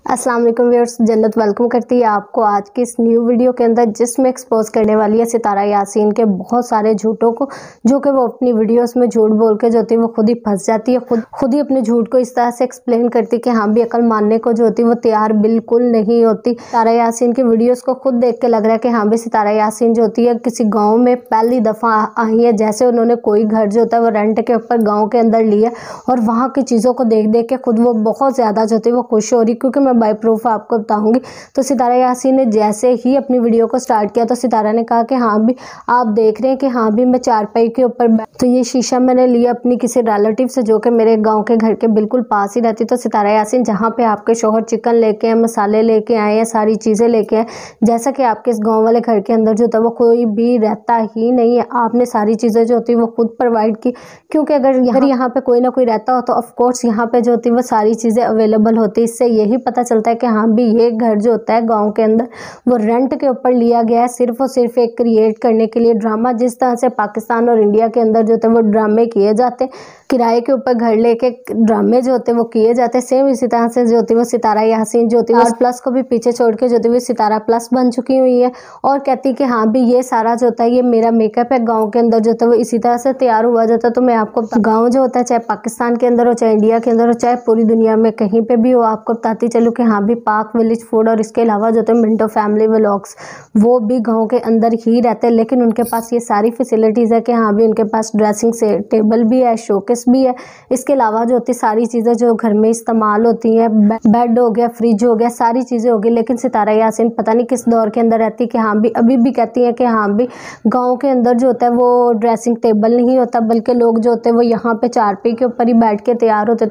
अस्सलाम वालेकुम व्यूअर्स, जन्नत वेलकम करती है आपको आज की इस न्यू वीडियो के अंदर, जिसमें एक्सपोज करने वाली है सितारा यासीन के बहुत सारे झूठों को, जो कि वो अपनी वीडियोस में झूठ बोल के जो होती है वो खुद ही फंस जाती है। खुद ही अपने झूठ को इस तरह से एक्सप्लेन करती है कि हाँ भी अकल मानने को जो होती है वो तैयार बिल्कुल नहीं होती। सितारा यासीन की वीडियोस को खुद देख के लग रहा है कि हाँ भी सितारा यासीन जो होती है किसी गाँव में पहली दफ़ा आई है, जैसे उन्होंने कोई घर जो होता है वो रेंट के ऊपर गाँव के अंदर लिया और वहाँ की चीज़ों को देख देख के खुद वो बहुत ज़्यादा जो होती है वो खुश हो रही। क्योंकि मैं बाय प्रूफ आपको बताऊंगी। तो सितारा यासीन ने जैसे ही अपनी वीडियो को स्टार्ट किया तो सितारा ने कहा कि हाँ भी आप देख रहे हैं कि हाँ भी मैं चारपाई के ऊपर तो ये शीशा मैंने लिया अपनी किसी रिलेटिव से जो कि मेरे गांव के घर के बिल्कुल पास ही रहती। तो सितारा यासीन जहाँ पे आपके शोहर चिकन लेके आए, मसाले लेके आए हैं, सारी चीज़ें लेके आए, जैसा कि आपके इस गाँव वाले घर के अंदर जो था वो कोई भी रहता ही नहीं है, आपने सारी चीज़ें जो होती है वो खुद प्रोवाइड की। क्योंकि अगर यहाँ पे कोई ना कोई रहता हो तो ऑफकोर्स यहाँ पे जो होती है वो सारी चीज़ें अवेलेबल होती। इससे यही पता चलता है कि हाँ भी ये घर जो होता है गांव के अंदर वो रेंट के ऊपर लिया गया है, सिर्फ और सिर्फ एक क्रिएट करने के लिए ड्रामा। जिस तरह से पाकिस्तान और इंडिया के अंदर जो होते हैं वो ड्रामे किए जाते, किराए के ऊपर घर लेके ड्रामे जो होते हैं वो किए जाते, सेम इसी तरह से जो होती है वो सितारा यासीन जो होती है प्लस को भी पीछे छोड़ के जो होती है वो सितारा प्लस बन चुकी हुई है और कहती है कि हाँ भी ये सारा जो होता है ये मेरा मेकअप है, गाँव के अंदर जो होता है वो इसी तरह से तैयार हुआ जाता है। तो मैं आपको गाँव जो होता है चाहे पाकिस्तान के अंदर हो, चाहे इंडिया के अंदर हो, चाहे पूरी दुनिया में कहीं पे भी हो, आपको बताती चलूँ कि हाँ भी पाक विलेज फूड और इसके अलावा जो होते हैं मिंटो फैमिली व्लॉग्स वो भी गांव के अंदर ही रहते हैं, लेकिन उनके पास ये सारी फैसिलिटीज़ है कि हाँ भी उनके पास ड्रेसिंग से टेबल भी है, शोकेस भी है, इसके अलावा जो होती सारी चीज़ें जो घर में इस्तेमाल होती हैं, बेड हो गया, फ्रिज हो गया, सारी चीज़ें हो गई। लेकिन सितारा यासीन पता नहीं किस दौर के अंदर रहती कि हाँ भी अभी भी कहती है कि हाँ भी गाँव के अंदर जो होता है वो ड्रेसिंग टेबल नहीं होता, बल्कि लोग जो होते हैं वो यहाँ पे चारपाई के ऊपर ही बैठ के तैयार होते।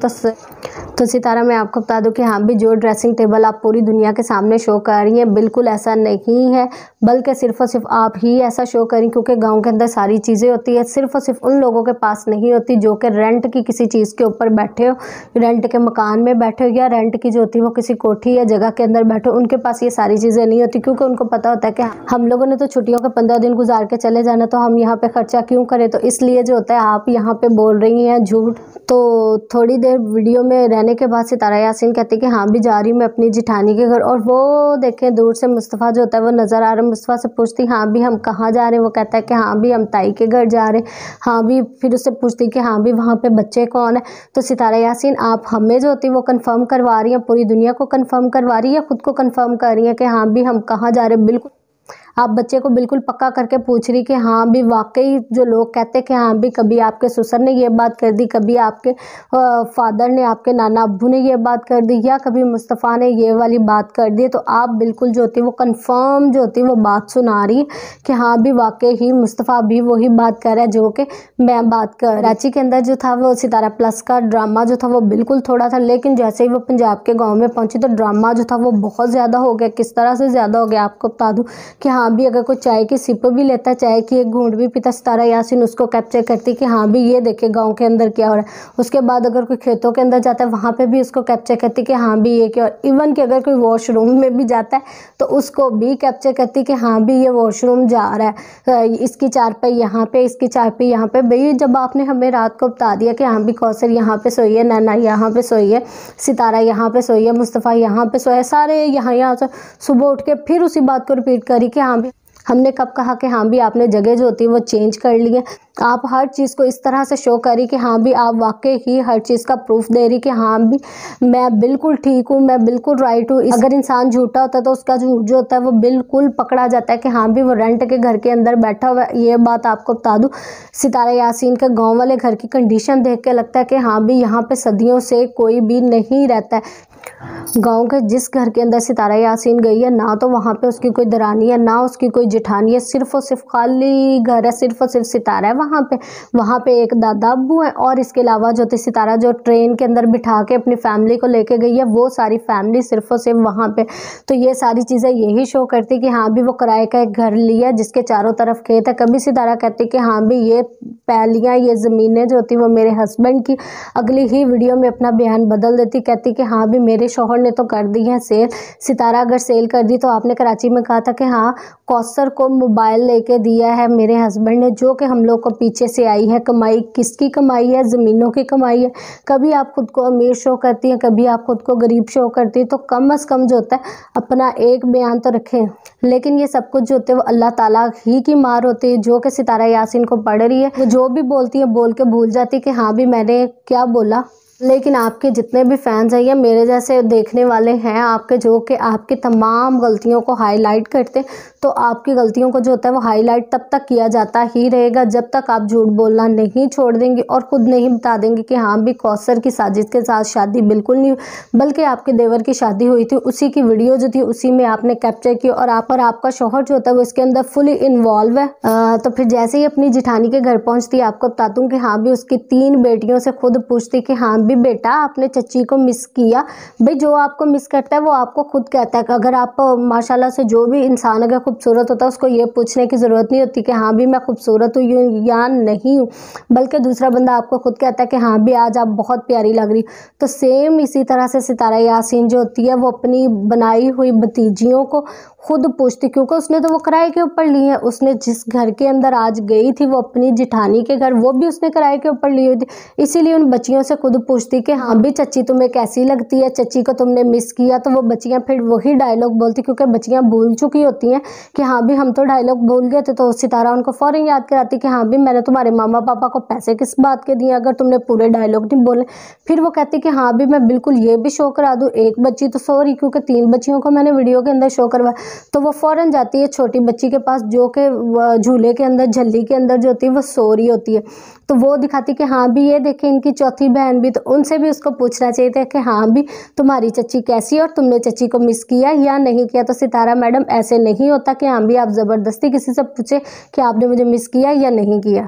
तो सितारा मैं आपको बता दूं कि हाँ भी जो ड्रेसिंग टेबल आप पूरी दुनिया के सामने शो कर रही हैं बिल्कुल ऐसा नहीं है, बल्कि सिर्फ और सिर्फ आप ही ऐसा शो करें। क्योंकि गांव के अंदर सारी चीज़ें होती है, सिर्फ और सिर्फ उन लोगों के पास नहीं होती जो कि रेंट की किसी चीज़ के ऊपर बैठे हो, रेंट के मकान में बैठे हो या रेंट की जो होती है वो किसी कोठी या जगह के अंदर बैठे हो, उनके पास ये सारी चीज़ें नहीं होती। क्योंकि उनको पता होता है कि हम लोगों ने तो छुट्टियों के 15 दिन गुजार के चले जाना, तो हम यहाँ पे खर्चा क्यों करें। तो इसलिए जो होता है आप यहाँ पे बोल रही हैं झूठ। तो थोड़ी देर वीडियो में रहने के बाद सितारा यासीन कहती कि हाँ भी जा रही मैं अपनी जिठानी के घर, और वो देखें दूर से मुस्तफ़ा जो होता है वो नज़र आ रहा है। मुस्तफ़ा से पूछती हाँ भी हम कहाँ जा रहे हैं, वो कहता है कि हाँ भी हम ताई के घर जा रहे हैं। हाँ भी फिर उससे पूछती कि हाँ भी वहाँ पे बच्चे कौन है। तो सितारा यासीन आप हमें जो होती है वो कन्फर्म करवा रही हैं, पूरी दुनिया को कन्फर्म करवा रही है, खुद को कन्फर्म कर रही है कि हाँ भी हम कहाँ जा रहे हैं। बिल्कुल आप बच्चे को बिल्कुल पक्का करके पूछ रही कि हाँ भी वाकई जो लोग कहते हैं कि हाँ भी कभी आपके ससुर ने ये बात कर दी, कभी आपके फादर ने, आपके नाना अब्बू ने ये बात कर दी, या कभी मुस्तफ़ा ने ये वाली बात कर दी, तो आप बिल्कुल जो होती है वो कंफर्म जो होती है वो बात सुना रही कि हाँ भी वाकई ही मुस्तफ़ा भी वही बात कर रहा है जो कि मैं बात कर। कराची के अंदर जो था वो सितारा प्लस का ड्रामा जो था वो बिल्कुल थोड़ा था, लेकिन जैसे ही वो पंजाब के गाँव में पहुँची तो ड्रामा जो था वो बहुत ज़्यादा हो गया। किस तरह से ज़्यादा हो गया आपको बता दूँ कि हाँ भी अगर कोई चाय की सिप भी लेता, चाय की एक घूंट भी पीता, सितारा यासीन उसको कैप्चर करती कि हाँ भी ये देखे गांव के अंदर क्या हो रहा है। उसके बाद अगर कोई खेतों के अंदर जाता है वहाँ पे भी उसको कैप्चर करती कि हाँ भी ये क्या। इवन कि अगर कोई वॉशरूम में भी जाता है तो उसको भी कैप्चर करती कि हाँ भी ये वॉशरूम जा रहा है, इसकी चारपाई यहाँ पे, इसकी चारपाई यहाँ पे। भाई जब आपने हमें रात को बता दिया कि हाँ भी कौसर यहाँ पे सोई है, नैना यहाँ पे सोई है, सितारा यहाँ पे सोई है, मुस्तफ़ा यहाँ पे सोया, सारे यहाँ से सुबह उठ के फिर उसी बात को रिपीट करी कि हाँ भी हमने कब कहा कि हाँ भी आपने जगह जो होती है वो चेंज कर ली है। आप हर चीज़ को इस तरह से शो करी कि हाँ भी आप वाकई ही हर चीज़ का प्रूफ दे रही कि हाँ भी मैं बिल्कुल ठीक हूँ, मैं बिल्कुल राइट हूँ। अगर इंसान झूठा होता है तो उसका झूठ जो होता है वो बिल्कुल पकड़ा जाता है कि हाँ भी वो रेंट के घर के अंदर बैठा हुआ है। ये बात आपको बता दूँ, सितारा यासीन के गाँव वाले घर की कंडीशन देख के लगता है कि हाँ भी यहाँ पे सदियों से कोई भी नहीं रहता है। गांव के जिस घर के अंदर सितारा यासीन गई है ना तो वहाँ पे उसकी कोई दरानी है, ना उसकी कोई जेठानी है, सिर्फ और सिर्फ खाली घर है, सिर्फ और सिर्फ सितारा है वहाँ पे एक दादा अब्बू है, और इसके अलावा जो थी सितारा जो ट्रेन के अंदर बिठा के अपनी फैमिली को लेके गई है वो सारी फैमिली सिर्फ और सिर्फ वहाँ पे। तो ये सारी चीज़ें यही शो करती कि हाँ भी वो किराए का एक घर लिया जिसके चारों तरफ खेत है। कभी सितारा कहती कि हाँ भी ये पैलियाँ, ये ज़मीनें जो होती वो मेरे हस्बैंड की, अगली ही वीडियो में अपना बयान बदल देती, कहती कि हाँ भी मेरे शौहर ने तो कर दी है सेल। सितारा अगर सेल कर दी तो आपने कराची में कहा था कि हाँ कौसर को मोबाइल लेके दिया है मेरे हस्बैंड ने, जो कि हम लोग को पीछे से आई है कमाई, किसकी कमाई है, ज़मीनों की कमाई है। कभी आप खुद को अमीर शो करती हैं, कभी आप खुद को गरीब शो करती हैं, तो कम अज़ कम जो होता है अपना एक बयान तो रखें। लेकिन ये सब कुछ जो होते हैं वो अल्लाह ताला ही की मार होती है, जो कि सितारा यासीन को पढ़ रही है। वो जो भी बोलती है बोल के भूल जाती है कि हाँ भी मैंने क्या बोला। लेकिन आपके जितने भी फैंस हैं या मेरे जैसे देखने वाले हैं आपके, जो कि आपकी तमाम गलतियों को हाईलाइट करते हैं, तो आपकी गलतियों को जो होता है वो हाईलाइट तब तक किया जाता ही रहेगा जब तक आप झूठ बोलना नहीं छोड़ देंगे और ख़ुद नहीं बता देंगे कि हाँ भी कौसर की साजिद के साथ शादी बिल्कुल नहीं, बल्कि आपके देवर की शादी हुई थी, उसी की वीडियो जो थी उसी में आपने कैप्चर की और आपका शौहर जो होता है वो इसके अंदर फुली इन्वॉल्व है। तो फिर जैसे ही अपनी जिठानी के घर पहुँचती है, आपको बता दूँ कि हाँ भी उसकी 3 बेटियों से खुद पूछती कि हाँ भी बेटा आपने चच्ची को मिस किया। भाई जो आपको मिस करता है वो आपको खुद कहता है। अगर आप माशाल्लाह से जो भी इंसान अगर खूबसूरत होता है उसको ये पूछने की ज़रूरत नहीं होती कि हाँ भी मैं खूबसूरत हूँ या नहीं हूँ, बल्कि दूसरा बंदा आपको खुद कहता है कि हाँ भी आज आप बहुत प्यारी लग रही। तो सेम इसी तरह से सितारा यासीन जो होती है वो अपनी बनाई हुई भतीजियों को खुद पूछती, क्योंकि उसने तो वो किराए के ऊपर ली है। उसने जिस घर के अंदर आज गई थी वो अपनी जिठानी के घर, वो भी उसने किराए के ऊपर ली हुई थी। इसीलिए उन बच्चियों से खुद पूछती कि हाँ भी चच्ची तुम्हें कैसी लगती है, चच्ची को तुमने मिस किया। तो वो बच्चियाँ फिर वही डायलॉग बोलती, क्योंकि बच्चियाँ भूल चुकी होती हैं कि हाँ भी हम तो डायलॉग भूल गए थे। तो सितारा उनको फ़ौरन याद कराती कि हाँ भी मैंने तुम्हारे मामा पापा को पैसे किस बात के दिए अगर तुमने पूरे डायलॉग नहीं बोले। फिर वो कहती कि हाँ भी मैं बिल्कुल ये भी शो करा दूँ, एक बच्ची तो सॉरी क्योंकि 3 बच्चियों को मैंने वीडियो के अंदर शो करवाया। तो वो फ़ौरन जाती है छोटी बच्ची के पास जो कि झूले के अंदर झल्ली के अंदर जो होती है वो सो रही होती है। तो वो दिखाती कि हाँ भी ये देखें इनकी चौथी बहन भी, तो उनसे भी उसको पूछना चाहिए था कि हाँ भी तुम्हारी चच्ची कैसी है और तुमने चच्ची को मिस किया या नहीं किया। तो सितारा मैडम ऐसे नहीं होता कि हाँ भी आप ज़बरदस्ती किसी से पूछे कि आपने मुझे मिस किया या नहीं किया।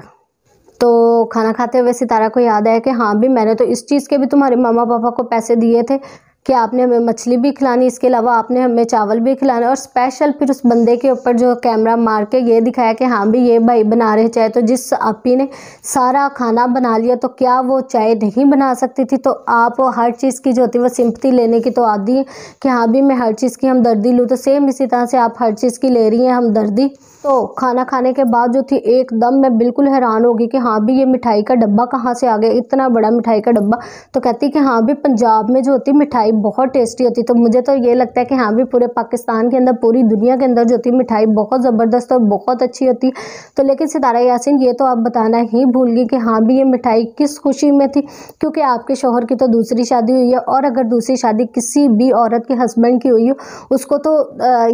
तो खाना खाते हुए सितारा को याद आया कि हाँ भी मैंने तो इस चीज़ के भी तुम्हारे मामा पापा को पैसे दिए थे कि आपने हमें मछली भी खिलानी, इसके अलावा आपने हमें चावल भी खिलाना। और स्पेशल फिर उस बंदे के ऊपर जो कैमरा मार के ये दिखाया कि हाँ भी ये भाई बना रहे चाय, तो जिस आपी ने सारा खाना बना लिया तो क्या वो चाय नहीं बना सकती थी। तो आप हर चीज़ की जो होती है वो सिंपथी लेने की तो आदी है कि हाँ भी मैं हर चीज़ की हमदर्दी लूँ, तो सेम इसी तरह से आप हर चीज़ की ले रही हैं हमदर्दी। तो खाना खाने के बाद जो थी एकदम मैं बिल्कुल हैरान हो गई कि हाँ भी ये मिठाई का डब्बा कहाँ से आ गया, इतना बड़ा मिठाई का डब्बा। तो कहती कि हाँ भी पंजाब में जो होती मिठाई बहुत टेस्टी होती। तो मुझे तो ये लगता है कि हाँ भी पूरे पाकिस्तान के अंदर पूरी दुनिया के अंदर जो होती मिठाई बहुत ज़बरदस्त और बहुत अच्छी होती। तो लेकिन सितारा यासीन ये तो आप बताना ही भूल गई कि हाँ भी ये मिठाई किस खुशी में थी, क्योंकि आपके शौहर की तो दूसरी शादी हुई है और अगर दूसरी शादी किसी भी औरत के हस्बैंड की हुई हो उसको तो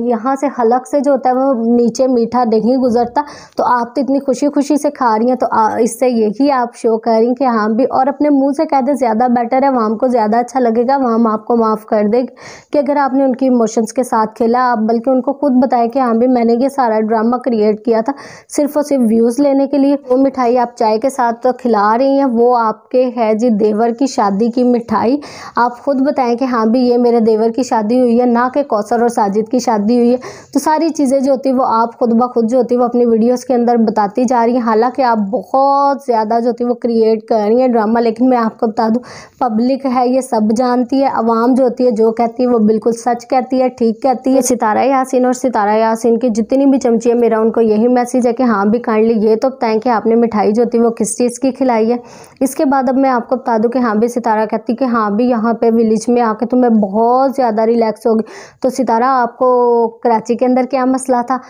यहाँ से हलक से जो होता है वो नीचे मीठा नहीं गुजरता। तो आप तो इतनी खुशी खुशी से खा रही हैं, तो इससे यही आप शो कर रही कि हाँ भी, और अपने मुंह से कह दे ज़्यादा बेटर है, वहाँ को ज़्यादा अच्छा लगेगा, वहाँ आपको माफ़ कर दे कि अगर आपने उनकी इमोशंस के साथ खेला। आप बल्कि उनको खुद बताएं कि हाँ भी मैंने ये सारा ड्रामा क्रिएट किया था सिर्फ और सिर्फ व्यूज़ लेने के लिए। वो मिठाई आप चाय के साथ तो खिला रही हैं, वो आपके है जी देवर की शादी की मिठाई। आप खुद बताएं कि हाँ भी ये मेरे देवर की शादी हुई है, ना कि कौसर और साजिद की शादी हुई है। तो सारी चीज़ें जो होती है वो आप खुद ब खुद जो होती है वो अपनी वीडियोस के अंदर बताती जा रही हैं। हालांकि आप बहुत ज़्यादा जो होती है वो क्रिएट कर रही हैं ड्रामा, लेकिन मैं आपको बता दूं पब्लिक है ये सब जानती है। आवाम जो होती है जो कहती है वो बिल्कुल सच कहती है, ठीक कहती है। सितारा यासीन और सितारा यासीन की जितनी भी चमची है मेरा उनको यही मैसेज है कि हाँ भी काइंडली ये तो बताएं कि आपने मिठाई जो होती है वो किस चीज़ की खिलाई है। इसके बाद अब मैं आपको बता दूँ कि हाँ भी सितारा कहती कि हाँ भी यहाँ पे विलेज में आके तो मैं बहुत ज़्यादा रिलैक्स हो गई। तो सितारा आपको कराची के अंदर क्या मसला था,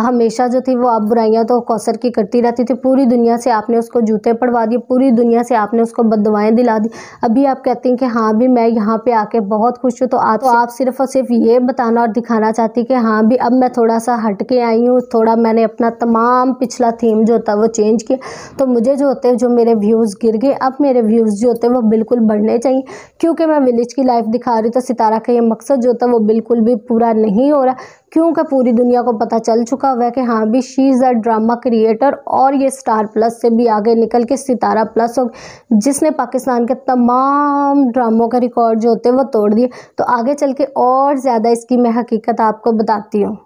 हमेशा जो थी वो आप बुराइयां तो कौसर की करती रहती थी, पूरी दुनिया से आपने उसको जूते पड़वा दिए, पूरी दुनिया से आपने उसको बददुआएं दिला दी। अभी आप कहती हैं कि हाँ भी मैं यहाँ पे आके बहुत खुश हूँ। तो आप सिर्फ और सिर्फ ये बताना और दिखाना चाहती कि हाँ भी अब मैं थोड़ा सा हट के आई हूँ, थोड़ा मैंने अपना तमाम पिछला थीम जो होता है वो चेंज किया। तो मुझे जो होते हैं जो मेरे व्यूज़ गिर गए, अब मेरे व्यूज़ जो होते हैं वो बिल्कुल बढ़ने चाहिए, क्योंकि मैं विलेज की लाइफ दिखा रही। तो सितारा का ये मकसद जो होता है वो बिल्कुल भी पूरा नहीं हो रहा, क्योंकि पूरी दुनिया को पता चल चुका हुआ है कि हाँ भी she is a drama creator और ये स्टार प्लस से भी आगे निकल के सितारा प्लस हो, जिसने पाकिस्तान के तमाम ड्रामों का रिकॉर्ड जो होते हैं वो तोड़ दिए। तो आगे चल के और ज़्यादा इसकी मैं हकीकत आपको बताती हूँ।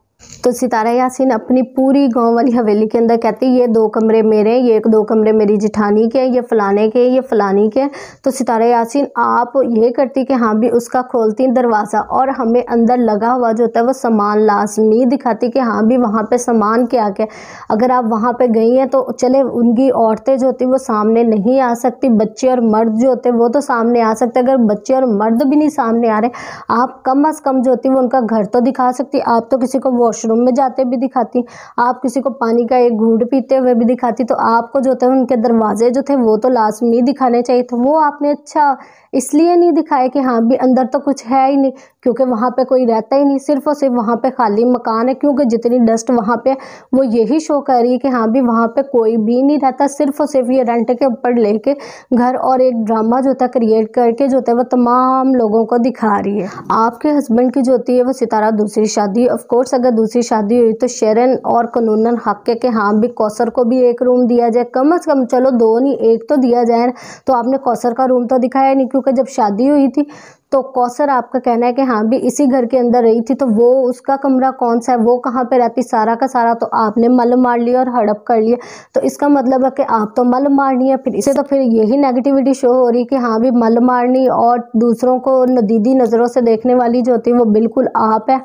तो सितारा यासीन अपनी पूरी गांव वाली हवेली के अंदर कहती है ये 2 कमरे मेरे हैं, ये 2 कमरे मेरी जिठानी के हैं, ये फलाने के, ये फलानी के। तो सितारा यासीन आप ये करती कि हाँ भी उसका खोलती दरवाज़ा और हमें अंदर लगा हुआ जो होता है वो सामान लाजमी दिखाती कि हाँ भी वहाँ पे सामान क्या क्या। अगर आप वहाँ पे गई हैं तो चले उनकी औरतें जो होती वो सामने नहीं आ सकती, बच्चे और मर्द जो होते वो तो सामने आ सकते। अगर बच्चे और मर्द भी नहीं सामने आ रहे, आप कम अज़ कम जो होती वो उनका घर तो दिखा सकती। आप तो किसी को वॉशरूम में जाते भी दिखाती, आप किसी को पानी का एक घूंट पीते हुए भी दिखाती, तो आपको जो थे उनके दरवाजे जो थे वो तो लाजमी दिखाने चाहिए। तो वो आपने अच्छा इसलिए नहीं दिखाए कि हाँ भी अंदर तो कुछ है ही नहीं, क्योंकि वहाँ पे कोई रहता ही नहीं, सिर्फ और सिर्फ वहाँ पे खाली मकान है। क्योंकि जितनी डस्ट वहाँ पे वो यही शो कर रही है कि हाँ भी वहाँ पे कोई भी नहीं रहता, सिर्फ और सिर्फ ये रेंट के ऊपर लेके घर और एक ड्रामा जो होता है क्रिएट करके जो होता है वो तमाम लोगों को दिखा रही है। आपके हस्बैंड की जो होती है वो सितारा दूसरी शादी, ऑफ कोर्स अगर दूसरी शादी हुई तो शेरन और कानूनन हक है कि हाँ भी कौसर को भी एक रूम दिया जाए, कम से कम चलो 2 नहीं 1 तो दिया जाए। तो आपने कौसर का रूम तो दिखाया नहीं, क्योंकि जब शादी हुई थी तो कौसर आपका कहना है कि हाँ भी इसी घर के अंदर रही थी, तो वो उसका कमरा कौन सा है, वो कहाँ पे रहती, सारा का सारा तो आपने मल मार लिया और हड़प कर लिया। तो इसका मतलब है कि आप तो मल मारनी है, फिर इसे तो फिर यही नेगेटिविटी शो हो रही कि हाँ भी मल मारनी और दूसरों को नदीदी नज़रों से देखने वाली जो होती है वो बिल्कुल आप है।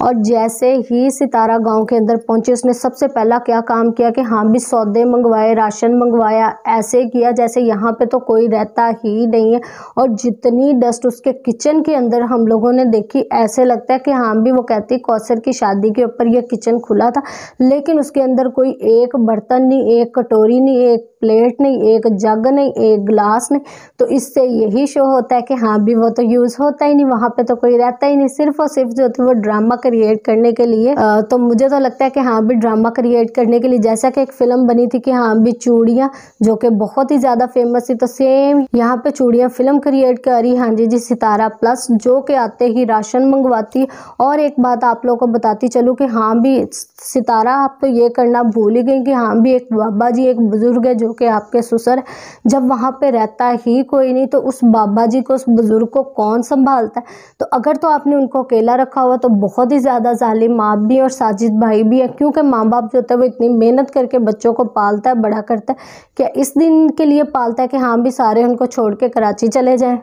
और जैसे ही सितारा गांव के अंदर पहुंची उसने सबसे पहला क्या काम किया कि हाँ भी सौदे मंगवाए, राशन मंगवाया, ऐसे किया जैसे यहाँ पे तो कोई रहता ही नहीं है। और जितनी डस्ट उसके किचन के अंदर हम लोगों ने देखी, ऐसे लगता है कि हाँ भी वो कहती कौसर की शादी के ऊपर ये किचन खुला था, लेकिन उसके अंदर कोई एक बर्तन नहीं, एक कटोरी नहीं, एक प्लेट नहीं, एक जग नहीं, एक गिलास नहीं। तो इससे यही शो होता है कि हाँ भी वो तो यूज़ होता ही नहीं, वहाँ पे तो कोई रहता ही नहीं, सिर्फ और सिर्फ जो वो ड्रामा क्रिएट करने के लिए। तो मुझे तो लगता है कि हाँ भी ड्रामा क्रिएट करने के लिए, जैसा कि एक फिल्म बनी थी कि हाँ भी चूड़ियाँ जो कि बहुत ही ज़्यादा फेमस थी, तो सेम यहाँ पे चूड़ियाँ फिल्म क्रिएट करी हाँ जी सितारा प्लस, जो कि आते ही राशन मंगवाती। और एक बात आप लोगों को बताती चलूँ कि हाँ भी सितारा आप तो ये करना भूल ही गई कि हाँ भी एक बाबा जी एक बुजुर्ग है जो कि आपके ससुर, जब वहाँ पे रहता ही कोई नहीं तो उस बाबा जी को, उस बुजुर्ग को कौन संभालता है। तो अगर तो आपने उनको अकेला रखा हुआ तो बहुत ही ज़्यादा जालिम आप भी और साजिद भाई भी है, क्योंकि माँ बाप जो होता है वो इतनी मेहनत करके बच्चों को पालता है, बड़ा करता है, क्या इस दिन के लिए पालता है कि हाँ भी सारे उनको छोड़ के कराची चले जाएं।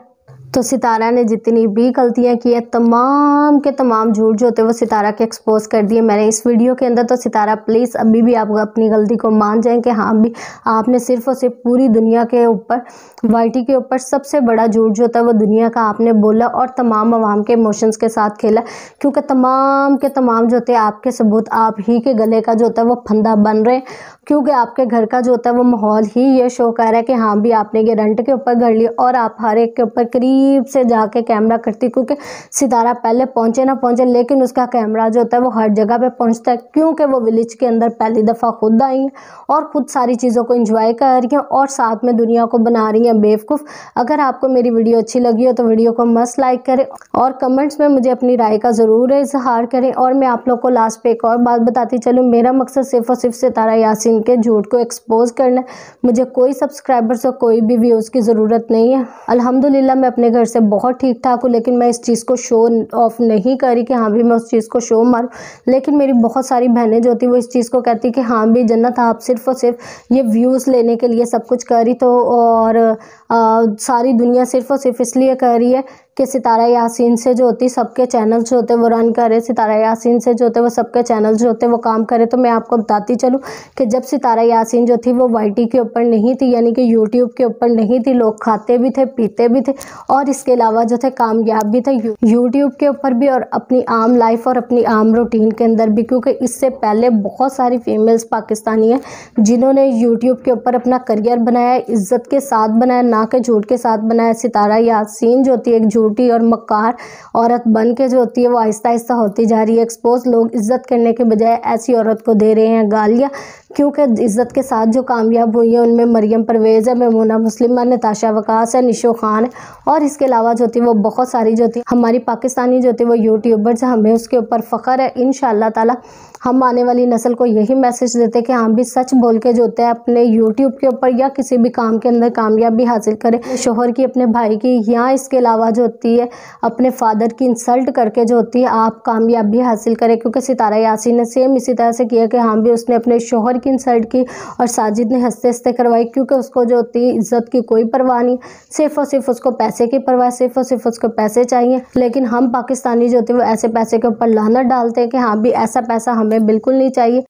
तो सितारा ने जितनी भी गलतियां की है तमाम के तमाम झूठ जो होते हैं वो सितारा के एक्सपोज कर दिए मैंने इस वीडियो के अंदर। तो सितारा प्लीज़ अभी भी आप अपनी गलती को मान जाएं कि हाँ भी आपने सिर्फ और सिर्फ पूरी दुनिया के ऊपर, वाईटी के ऊपर सबसे बड़ा झूठ जो होता है वो दुनिया का आपने बोला और तमाम आवाम के इमोशंस के साथ खेला, क्योंकि तमाम के तमाम जो होते हैं आपके सबूत आप ही के गले का जो होता है वो फंदा बन रहे हैं, क्योंकि आपके घर का जो होता है वो माहौल ही ये शो कर रहा है कि हाँ भी आपने ये रेंट के ऊपर घर लिया और आप हर एक के ऊपर करीब से जाके कैमरा करती, क्योंकि सितारा पहले पहुंचे ना पहुंचे लेकिन उसका कैमरा जो होता है वो हर जगह पे पहुंचता है, क्योंकि वो विलेज के अंदर पहली दफ़ा खुद आई हैं और ख़ुद सारी चीज़ों को एंजॉय कर रही हैं और साथ में दुनिया को बना रही हैं बेवकूफ़। अगर आपको मेरी वीडियो अच्छी लगी हो तो वीडियो को मस्ट लाइक करें और कमेंट्स में मुझे अपनी राय का ज़रूर इजहार करें। और मैं आप लोग को लास्ट पे एक और बात बताती चलूँ, मेरा मकसद सिर्फ और सिर्फ सितारा यासीन के झूठ को एक्सपोज करना है। मुझे कोई सब्सक्राइबर्स और कोई भी व्यूज़ की ज़रूरत नहीं है। अल्हम्दुलिल्लाह मैं अपने घर से बहुत ठीक ठाक हूँ, लेकिन मैं इस चीज़ को शो ऑफ नहीं करी कि हाँ भी मैं उस चीज़ को शो मारूँ। लेकिन मेरी बहुत सारी बहनें जो होती वो इस चीज़ को कहती कि हाँ भी जन्नत आप सिर्फ और सिर्फ ये व्यूज़ लेने के लिए सब कुछ करी, तो और सारी दुनिया सिर्फ और सिर्फ इसलिए कर रही है कि सितारा यासीन से जो होती सबके चैनल जो होते वो रन करे, सितारा यासीन से जो होते वो सबके चैनल जो होते वो काम करे। तो मैं आपको बताती चलूँ कि जब सितारा यासीन जो थी वो वाईटी के ऊपर नहीं थी, यानी कि यूट्यूब के ऊपर नहीं थी, लोग खाते भी थे पीते भी थे और इसके अलावा जो थे कामयाब भी थे यूट्यूब के ऊपर भी और अपनी आम लाइफ और अपनी आम रूटीन के अंदर भी, क्योंकि इससे पहले बहुत सारी फीमेल्स पाकिस्तानी हैं जिन्होंने यूट्यूब के ऊपर अपना करियर बनाया, इज्जत के साथ बनाया, ना कि झूठ के साथ बनाया। सितारा यासीन जो होती है एक झूठी और मक्कार औरत बन के जो होती है वो आहिस्ता आहिस्ता होती जा रही है एक्सपोज। लोग इज्जत करने के बजाय ऐसी औरत को दे रहे हैं गालियाँ। क्योंकि इज़्ज़त के साथ जो कामयाब हुई है उनमें मरियम परवेज़ है, मेमूना मुस्लिमा, नताशा वकास है, निशो खान है और इसके अलावा जो थी वो बहुत सारी जो थी हमारी पाकिस्तानी जो थी वो यूट्यूबर्स हैं। हमें उसके ऊपर फ़ख्र है। इंशाअल्लाह ताला हम आने वाली नस्ल को यही मैसेज देते हैं कि हम भी सच बोल के जो होते हैं अपने यूट्यूब के ऊपर या किसी भी काम के अंदर कामयाबी हासिल करें, शोहर की, अपने भाई की, या इसके अलावा जो होती है अपने फादर की इंसल्ट करके जो होती है आप कामयाबी हासिल करें। क्योंकि सितारा यासीन ने सेम इसी तरह से किया कि हाँ भी उसने अपने शोहर की इंसल्ट की और साजिद ने हंसते हंसते करवाई, क्योंकि उसको जो होती है इज़्ज़त की कोई परवाह नहीं, सिर्फ और सिर्फ उसको पैसे की परवाह, सिर्फ और सिर्फ उसको पैसे चाहिए। लेकिन हम पाकिस्तानी जो होते हैं वो ऐसे पैसे के ऊपर लानत डालते हैं कि हाँ भी ऐसा पैसा हमें बिल्कुल नहीं चाहिए।